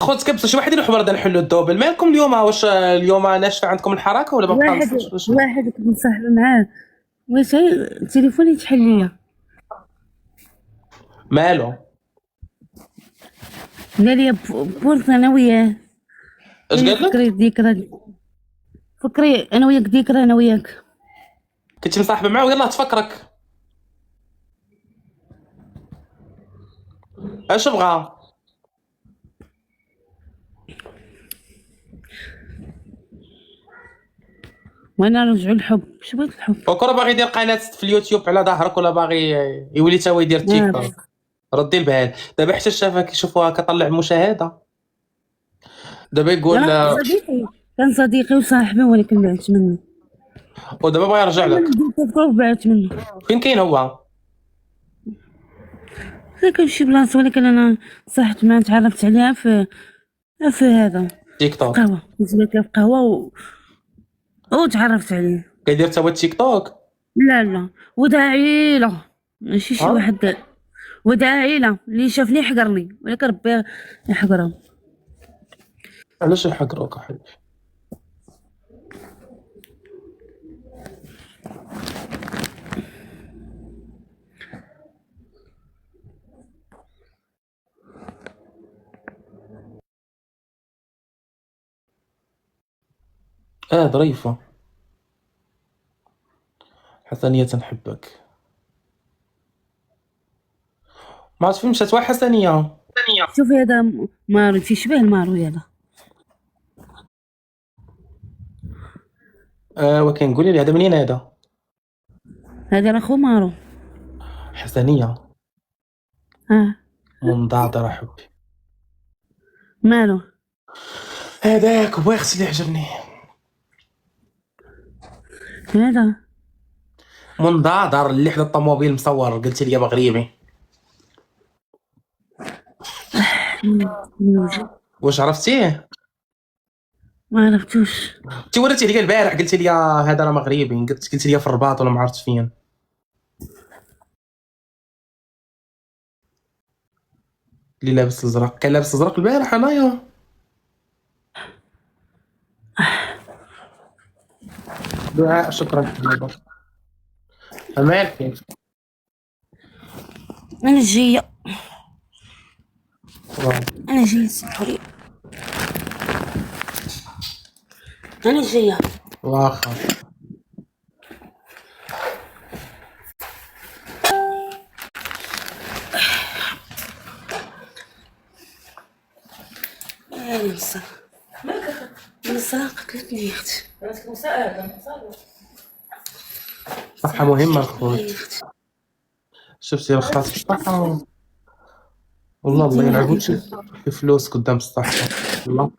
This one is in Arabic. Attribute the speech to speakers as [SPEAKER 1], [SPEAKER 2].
[SPEAKER 1] خوت كبسه شي واحد يروح برا نحلوا الدوبل مالكم اليوم؟ واش اليوم ناشفه عندكم الحركه ولا ما
[SPEAKER 2] واحد
[SPEAKER 1] بقاش؟
[SPEAKER 2] واحد كنت مصاحبة معاه، واش التليفون يتحل ليا،
[SPEAKER 1] مالو؟
[SPEAKER 2] قال لي بورت انا وياه،
[SPEAKER 1] اش
[SPEAKER 2] قال لي
[SPEAKER 1] قال لك؟
[SPEAKER 2] فكري ذكرى، فكري انا وياك ذكرى انا وياك.
[SPEAKER 1] كنت مصاحبه معاه ويلاه تفكرك. اش بغا؟
[SPEAKER 2] وانا نرجعوا الحب، شو بغيت الحب.
[SPEAKER 1] وكره باغي يدير قناه في اليوتيوب على ظهرك ولا باغي يولي تا هو يدير تيك توك؟ ردي البال دابا حتى شافك يشوفوها كطلع مشاهده دابا يقول
[SPEAKER 2] راه صديقي، كان صديقي وصاحبي ولكن بعدت منه.
[SPEAKER 1] ودابا بغا يرجع
[SPEAKER 2] انا
[SPEAKER 1] لك.
[SPEAKER 2] ندير تفكر بعدت منه.
[SPEAKER 1] فين كاين هو؟
[SPEAKER 2] كان شي بلاصه، ولكن انا صاحبت معاه، تعرفت عليها في هذا،
[SPEAKER 1] تيك
[SPEAKER 2] في
[SPEAKER 1] توك.
[SPEAKER 2] قهوه، كنت باكله في قهوه وتعرفت عليه.
[SPEAKER 1] كيدير تا هو تيك توك؟
[SPEAKER 2] لا لا، ودا عيلة، ماشي شي
[SPEAKER 1] ها؟
[SPEAKER 2] واحد، ودا عيلة اللي شافني حقرني، ولكن ربي يحقرهم.
[SPEAKER 1] علاش يحقروك احبي؟ ظريفه. حسنية نحبك. ما عرفت فين مشات واحد حسنية.
[SPEAKER 2] شوفي هذا مارو، تيشبه المارو هذا.
[SPEAKER 1] وكان قولي لي هذا منين هذا؟
[SPEAKER 2] هذا راه خو مارو.
[SPEAKER 1] حسنية
[SPEAKER 2] اه.
[SPEAKER 1] منضعضرة حبي.
[SPEAKER 2] مالو.
[SPEAKER 1] هذاك هو اختي اللي عجبني.
[SPEAKER 2] هذا
[SPEAKER 1] منضعضر اللي حدا الطوموبيل مصور قلت لي مغربي.
[SPEAKER 2] نوجه.
[SPEAKER 1] واش عرفتيه؟
[SPEAKER 2] ما عرفتوش.
[SPEAKER 1] انت وريتيه لي البارح قلت لي هذا راه مغربي، قلت لي في الرباط ولا ما عرفت فين. اللي لابس الازرق كان لابس الازرق البارح انايا. دعاء شكرا حبيبه. مالك؟
[SPEAKER 2] انا جايه، انا جايه، سمحوا لي، انا جايه.
[SPEAKER 1] واخا.
[SPEAKER 2] نصا نصا قتلتني يا اختي.
[SPEAKER 1] صحة مهمة الخوت. شفتي رخاص الصحة والله الله يلعبوا في فلوس قدام الصحة والله.